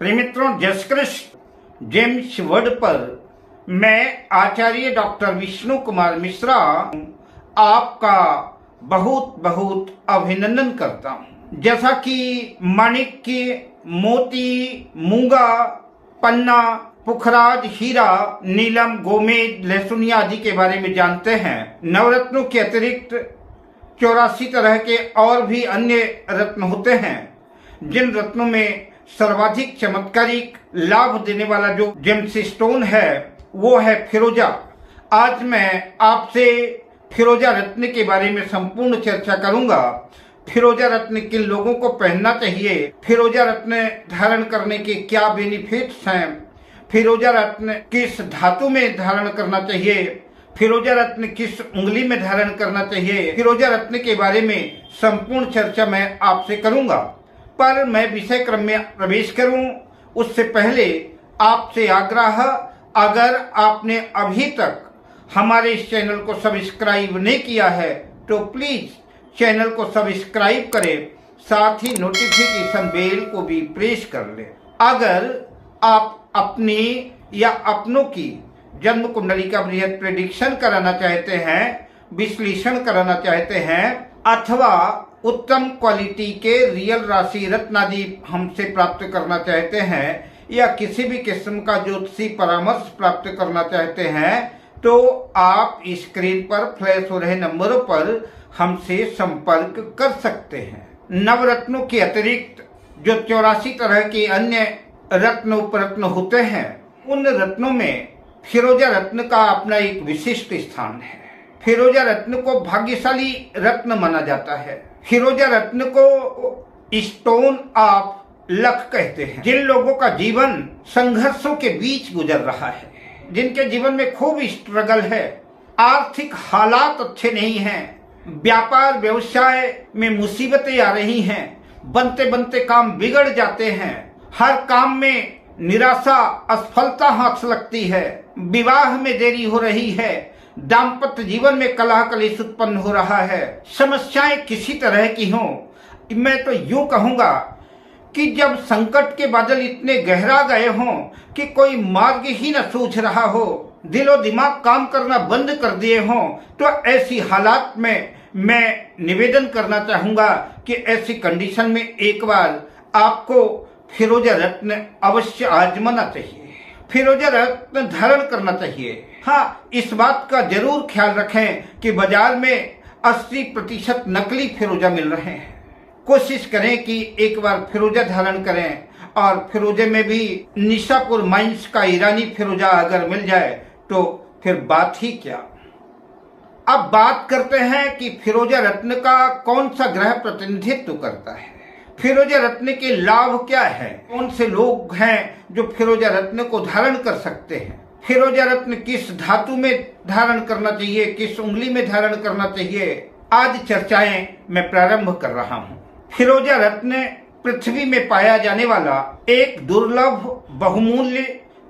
प्रिय मित्रों, जय श्री कृष्ण। जेम्स वर्ड पर मैं आचार्य डॉक्टर विष्णु कुमार मिश्रा आपका बहुत बहुत अभिनंदन करता हूँ। जैसा कि माणिक्य, मोती, मूंगा, पन्ना, पुखराज, हीरा, नीलम, गोमेद, लहसुनिया आदि के बारे में जानते हैं, नवरत्नों के अतिरिक्त 84 तरह के और भी अन्य रत्न होते हैं। जिन रत्नों में सर्वाधिक चमत्कारिक लाभ देने वाला जो जेम्स स्टोन है वो है फिरोजा। आज मैं आपसे फिरोजा रत्न के बारे में संपूर्ण चर्चा करूंगा। फिरोजा रत्न किन लोगों को पहनना चाहिए, फिरोजा रत्न धारण करने के क्या बेनिफिट्स हैं, फिरोजा रत्न किस धातु में धारण करना चाहिए, फिरोजा रत्न किस उंगली में धारण करना चाहिए, फिरोजा रत्न के बारे में संपूर्ण चर्चा मैं आपसे करूंगा। पर मैं विषय क्रम में प्रवेश करूं उससे पहले आपसे आग्रह, अगर आपने अभी तक हमारे इस चैनल को सब्सक्राइब नहीं किया है तो प्लीज चैनल को सब्सक्राइब करें, साथ ही नोटिफिकेशन बेल को भी प्रेस कर लें। अगर आप अपनी या अपनों की जन्म कुंडली का बृहद प्रेडिक्शन कराना चाहते हैं, विश्लेषण कराना चाहते हैं, अथवा उत्तम क्वालिटी के रियल राशि रत्न आदि हमसे प्राप्त करना चाहते हैं, या किसी भी किस्म का ज्योतिषी परामर्श प्राप्त करना चाहते हैं, तो आप स्क्रीन पर फ्लैश हो रहे नंबरों पर हमसे संपर्क कर सकते हैं। नवरत्नों के अतिरिक्त जो 84 तरह के अन्य रत्न उपरत्न होते हैं, उन रत्नों में फिरोजा रत्न का अपना एक विशिष्ट स्थान है। फिरोजा रत्न को भाग्यशाली रत्न माना जाता है। फिरोजा रत्न को स्टोन ऑफ लक कहते हैं। जिन लोगों का जीवन संघर्षों के बीच गुजर रहा है, जिनके जीवन में खूब स्ट्रगल है, आर्थिक हालात अच्छे नहीं हैं, व्यापार व्यवसाय में मुसीबतें आ रही हैं, बनते बनते काम बिगड़ जाते हैं, हर काम में निराशा, असफलता हाथ लगती है, विवाह में देरी हो रही है, दाम्पत्य जीवन में कलह कलेश उत्पन्न हो रहा है, समस्याएं किसी तरह की हों, मैं तो यूं कहूंगा कि जब संकट के बादल इतने गहरा गए हों कि कोई मार्ग ही न सूझ रहा हो, दिलो दिमाग काम करना बंद कर दिए हों, तो ऐसी हालात में मैं निवेदन करना चाहूंगा कि ऐसी कंडीशन में एक बार आपको फिरोजा रत्न अवश्य आजमाना चाहिए, फिरोजा रत्न धारण करना चाहिए। हाँ, इस बात का जरूर ख्याल रखें कि बाजार में 80% नकली फिरोजा मिल रहे हैं। कोशिश करें कि एक बार फिरोजा धारण करें, और फिरोजे में भी निशापुर माइंस का ईरानी फिरोजा अगर मिल जाए तो फिर बात ही क्या। अब बात करते हैं कि फिरोजा रत्न का कौन सा ग्रह प्रतिनिधित्व करता है, फिरोजा रत्न के लाभ क्या है, कौन से लोग हैं जो फिरोजा रत्न को धारण कर सकते हैं, फिरोजा रत्न किस धातु में धारण करना चाहिए, किस उंगली में धारण करना चाहिए, आज चर्चाएं मैं प्रारंभ कर रहा हूं। फिरोजा रत्न पृथ्वी में पाया जाने वाला एक दुर्लभ, बहुमूल्य,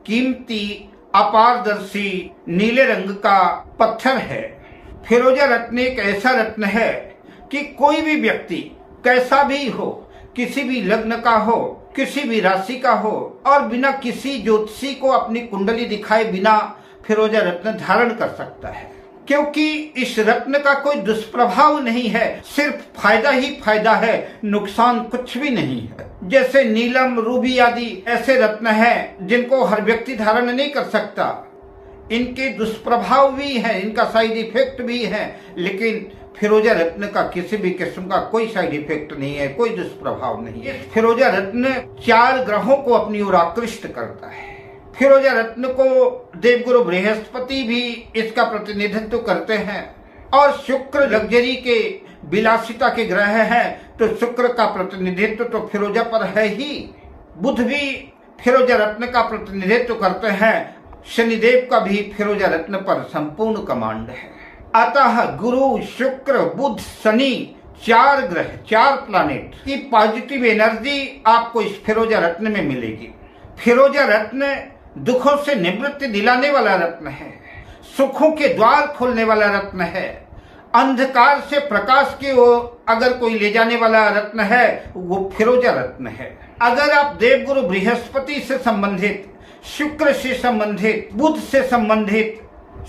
कीमती, अपारदर्शी नीले रंग का पत्थर है। फिरोजा रत्न एक ऐसा रत्न है कि कोई भी व्यक्ति कैसा भी हो, किसी भी लग्न का हो, किसी भी राशि का हो, और बिना किसी ज्योतिषी को अपनी कुंडली दिखाए बिना फिरोजा रत्न धारण कर सकता है, क्योंकि इस रत्न का कोई दुष्प्रभाव नहीं है, सिर्फ फायदा ही फायदा है, नुकसान कुछ भी नहीं है। जैसे नीलम, रूबी आदि ऐसे रत्न हैं जिनको हर व्यक्ति धारण नहीं कर सकता, इनके दुष्प्रभाव भी हैं, इनका साइड इफेक्ट भी है, लेकिन फिरोजा रत्न का किसी भी किस्म का कोई साइड इफेक्ट नहीं है, कोई दुष्प्रभाव नहीं है। फिरोजा रत्न 4 ग्रहों को अपनी ओर आकृष्ट करता है। फिरोजा रत्न को देवगुरु बृहस्पति भी इसका प्रतिनिधित्व करते हैं, और शुक्र लग्जरी के विलासिता के ग्रह है, तो शुक्र का प्रतिनिधित्व तो फिरोजा पर है ही। बुध भी फिरोजा रत्न का प्रतिनिधित्व करते हैं, शनिदेव का भी फिरोजा रत्न पर संपूर्ण कमांड है। अतः गुरु, शुक्र, बुध, शनि 4 ग्रह, 4 प्लैनेट की पॉजिटिव एनर्जी आपको इस फिरोजा रत्न में मिलेगी। फिरोजा रत्न दुखों से निवृत्ति दिलाने वाला रत्न है, सुखों के द्वार खोलने वाला रत्न है, अंधकार से प्रकाश की ओर अगर कोई ले जाने वाला रत्न है वो फिरोजा रत्न है। अगर आप देवगुरु बृहस्पति से संबंधित, शुक्र से संबंधित, बुध से संबंधित,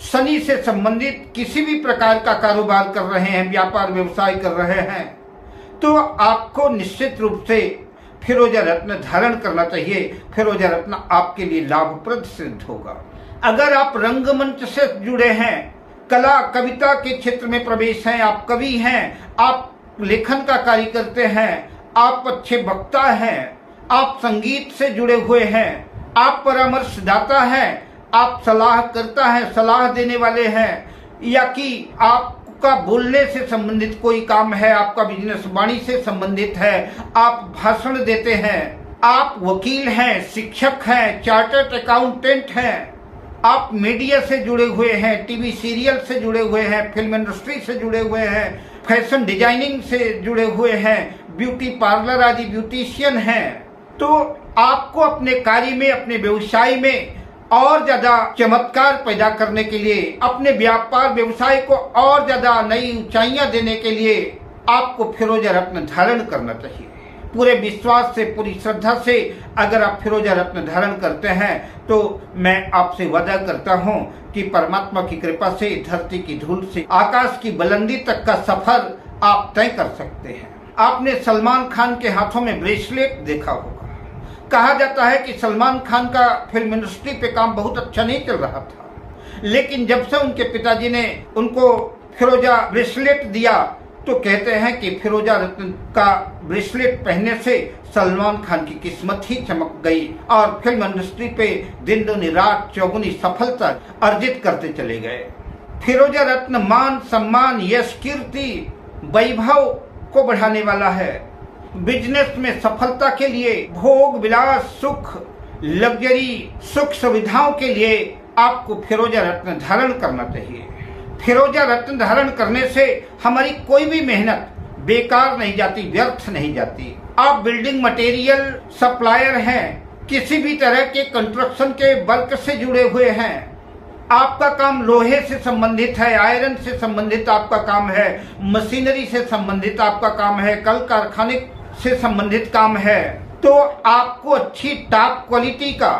शनि से संबंधित किसी भी प्रकार का कारोबार कर रहे हैं, व्यापार व्यवसाय कर रहे हैं, तो आपको निश्चित रूप से फिरोजा रत्न धारण करना चाहिए। फिरोजा रत्न आपके लिए लाभप्रद सिद्ध होगा। अगर आप रंगमंच से जुड़े हैं, कला कविता के क्षेत्र में प्रवेश हैं, आप कवि हैं, आप लेखन का कार्य करते हैं, आप अच्छे वक्ता हैं, आप संगीत से जुड़े हुए हैं, आप परामर्शदाता हैं, आप सलाहकर्ता हैं, सलाह देने वाले हैं, या कि आपका बोलने से संबंधित कोई काम है, आपका बिजनेस वाणी से संबंधित है, आप भाषण देते हैं, आप वकील हैं, शिक्षक हैं, चार्टर्ड अकाउंटेंट हैं, आप मीडिया से जुड़े हुए हैं, टीवी सीरियल से जुड़े हुए हैं, फिल्म इंडस्ट्री से जुड़े हुए हैं, फैशन डिजाइनिंग से जुड़े हुए हैं, ब्यूटी पार्लर आदि ब्यूटिशियन हैं, तो आपको अपने कार्य में, अपने व्यवसाय में और ज्यादा चमत्कार पैदा करने के लिए, अपने व्यापार व्यवसाय को और ज्यादा नई ऊंचाइयां देने के लिए आपको फिरोजा रत्न धारण करना चाहिए। पूरे विश्वास से, पूरी श्रद्धा से अगर आप फिरोजा रत्न धारण करते हैं तो मैं आपसे वादा करता हूं कि परमात्मा की कृपा से धरती की धूल से आकाश की बुलंदी तक का सफर आप तय कर सकते हैं। आपने सलमान खान के हाथों में ब्रेसलेट देखा होगा। कहा जाता है कि सलमान खान का फिल्म इंडस्ट्री पे काम बहुत अच्छा नहीं चल रहा था, लेकिन जब से उनके पिताजी ने उनको फिरोजा ब्रेसलेट दिया तो कहते हैं कि फिरोजा रत्न का ब्रेसलेट पहनने से सलमान खान की किस्मत ही चमक गई और फिल्म इंडस्ट्री पे दिन दुनी रात चौगुनी सफलता अर्जित करते चले गए। फिरोजा रत्न मान, सम्मान, यश, कीर्ति, वैभव को बढ़ाने वाला है। बिजनेस में सफलता के लिए, भोग विलास, सुख, लग्जरी, सुख सुविधाओं के लिए आपको फिरोजा रत्न धारण करना चाहिए। फिरोजा रत्न धारण करने से हमारी कोई भी मेहनत बेकार नहीं जाती, व्यर्थ नहीं जाती। आप बिल्डिंग मटेरियल सप्लायर हैं, किसी भी तरह के कंस्ट्रक्शन के वर्क से जुड़े हुए हैं, आपका काम लोहे से संबंधित है, आयरन से संबंधित आपका काम है, मशीनरी से संबंधित आपका काम है, कल कारखाने से संबंधित काम है, तो आपको अच्छी टॉप क्वालिटी का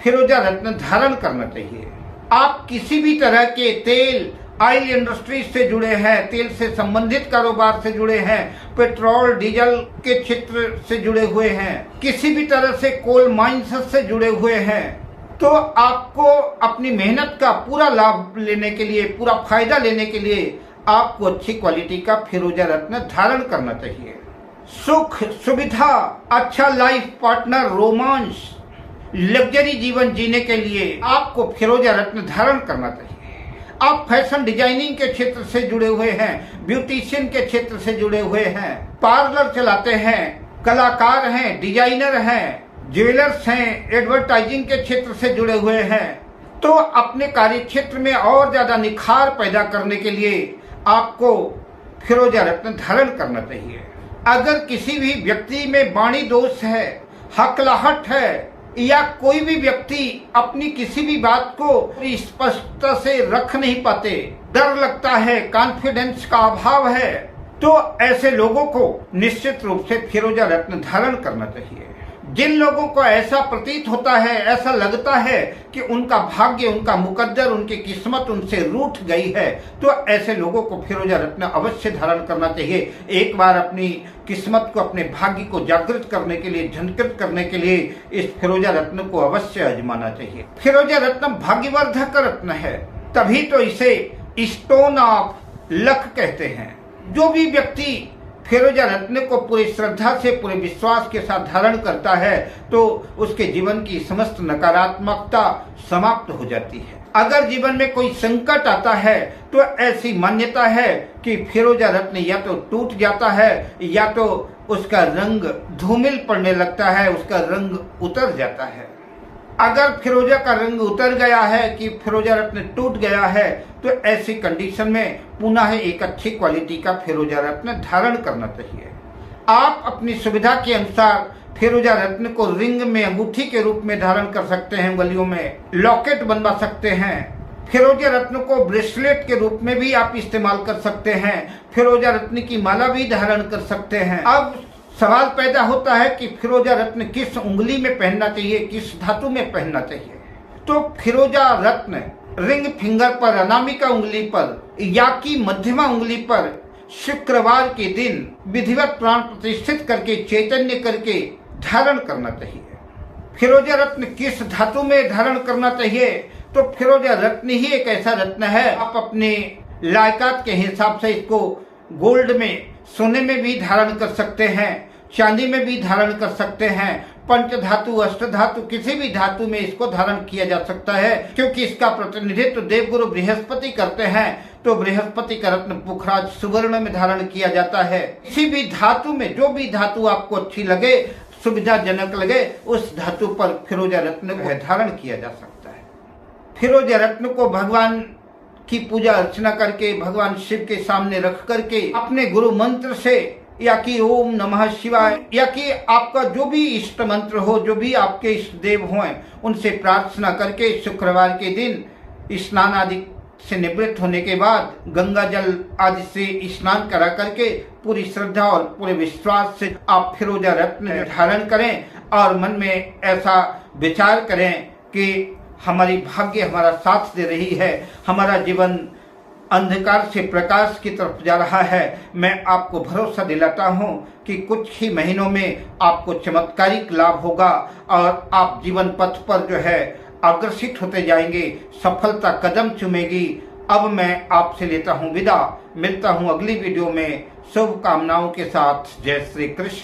फिरोजा रत्न धारण करना चाहिए। आप किसी भी तरह के तेल, ऑयल इंडस्ट्री से जुड़े हैं, तेल से संबंधित कारोबार से जुड़े हैं, पेट्रोल डीजल के क्षेत्र से जुड़े हुए हैं, किसी भी तरह से कोल माइंस से जुड़े हुए हैं, तो आपको अपनी मेहनत का पूरा लाभ लेने के लिए, पूरा फायदा लेने के लिए आपको अच्छी क्वालिटी का फिरोजा रत्न धारण करना चाहिए। सुख, सुविधा, अच्छा लाइफ पार्टनर, रोमांस, लग्जरी जीवन जीने के लिए आपको फिरोजा रत्न धारण करना चाहिए। आप फैशन डिजाइनिंग के क्षेत्र से जुड़े हुए हैं, ब्यूटिशियन के क्षेत्र से जुड़े हुए हैं, पार्लर चलाते हैं, कलाकार हैं, डिजाइनर हैं, ज्वेलर्स हैं, एडवर्टाइजिंग के क्षेत्र से जुड़े हुए हैं, तो अपने कार्य क्षेत्र में और ज्यादा निखार पैदा करने के लिए आपको फिरोजा रत्न धारण करना चाहिए। अगर किसी भी व्यक्ति में वाणी दोष है, हकलाहट है, या कोई भी व्यक्ति अपनी किसी भी बात को स्पष्टता से रख नहीं पाते, डर लगता है, कॉन्फिडेंस का अभाव है, तो ऐसे लोगों को निश्चित रूप से फिरोजा रत्न धारण करना चाहिए। जिन लोगों को ऐसा प्रतीत होता है, ऐसा लगता है कि उनका भाग्य, उनका मुकद्दर, उनकी किस्मत उनसे रूठ गई है, तो ऐसे लोगों को फिरोजा रत्न अवश्य धारण करना चाहिए। एक बार अपनी किस्मत को, अपने भाग्य को जागृत करने के लिए, झंकृत करने के लिए इस फिरोजा रत्न को अवश्य आजमाना चाहिए। फिरोजा रत्न भाग्यवर्धक रत्न है, तभी तो इसे स्टोन ऑफ लक कहते हैं। जो भी व्यक्ति फिरोजा रत्न को पूरी श्रद्धा से, पूरे विश्वास के साथ धारण करता है तो उसके जीवन की समस्त नकारात्मकता समाप्त हो जाती है। अगर जीवन में कोई संकट आता है तो ऐसी मान्यता है कि फिरोजा रत्न या तो टूट जाता है या तो उसका रंग धूमिल पड़ने लगता है, उसका रंग उतर जाता है। अगर फिरोजा का रंग उतर गया है, कि फिरोजा रत्न टूट गया है, तो ऐसी कंडीशन में पुनः एक अच्छी क्वालिटी का फिरोजा रत्न धारण करना चाहिए। आप अपनी सुविधा के अनुसार फिरोजा रत्न को रिंग में, अंगूठी के रूप में धारण कर सकते हैं, गलियों में लॉकेट बनवा सकते हैं। फिरोजा रत्न को ब्रेसलेट के रूप में भी आप इस्तेमाल कर सकते हैं। फिरोजा रत्न की माला भी धारण कर सकते हैं। अब सवाल पैदा होता है कि फिरोजा रत्न किस उंगली में पहनना चाहिए, किस धातु में पहनना चाहिए। तो फिरोजा रत्न रिंग फिंगर पर, अनामिका उंगली पर या की मध्यमा उंगली पर शुक्रवार के दिन विधिवत प्राण प्रतिष्ठित करके, चैतन्य करके धारण करना चाहिए। फिरोजा रत्न किस धातु में धारण करना चाहिए? तो फिरोजा रत्न ही एक ऐसा रत्न है, आप अपने लायकात के हिसाब से इसको गोल्ड में, सोने में भी धारण कर सकते हैं, चांदी में भी धारण कर सकते हैं, पंच धातु, अष्ट धातु, किसी भी धातु में इसको धारण किया जा सकता है, क्योंकि इसका प्रतिनिधित्व देवगुरु बृहस्पति करते हैं। तो बृहस्पति का रत्न पुखराज सुवर्ण में धारण किया जाता है। किसी भी धातु में, जो भी धातु आपको अच्छी लगे, सुविधाजनक लगे, उस धातु पर फिरोजा रत्न को धारण किया जा सकता है। फिरोजा रत्न को भगवान की पूजा अर्चना करके, भगवान शिव के सामने रख करके, अपने गुरु मंत्र से या कि ओम नमः शिवाय या कि आपका जो भी इष्ट मंत्र हो, जो भी आपके इष्ट देव हों, उनसे प्रार्थना करके शुक्रवार के दिन स्नान आदि से निवृत्त होने के बाद गंगा जल आदि से स्नान करा करके पूरी श्रद्धा और पूरे विश्वास से आप फिरोजा रत्न धारण करें और मन में ऐसा विचार करें कि हमारी भाग्य हमारा साथ दे रही है, हमारा जीवन अंधकार से प्रकाश की तरफ जा रहा है। मैं आपको भरोसा दिलाता हूं कि कुछ ही महीनों में आपको चमत्कारिक लाभ होगा और आप जीवन पथ पर जो है अग्रसित होते जाएंगे, सफलता कदम चूमेगी। अब मैं आपसे लेता हूं विदा, मिलता हूं अगली वीडियो में शुभकामनाओं के साथ। जय श्री कृष्ण।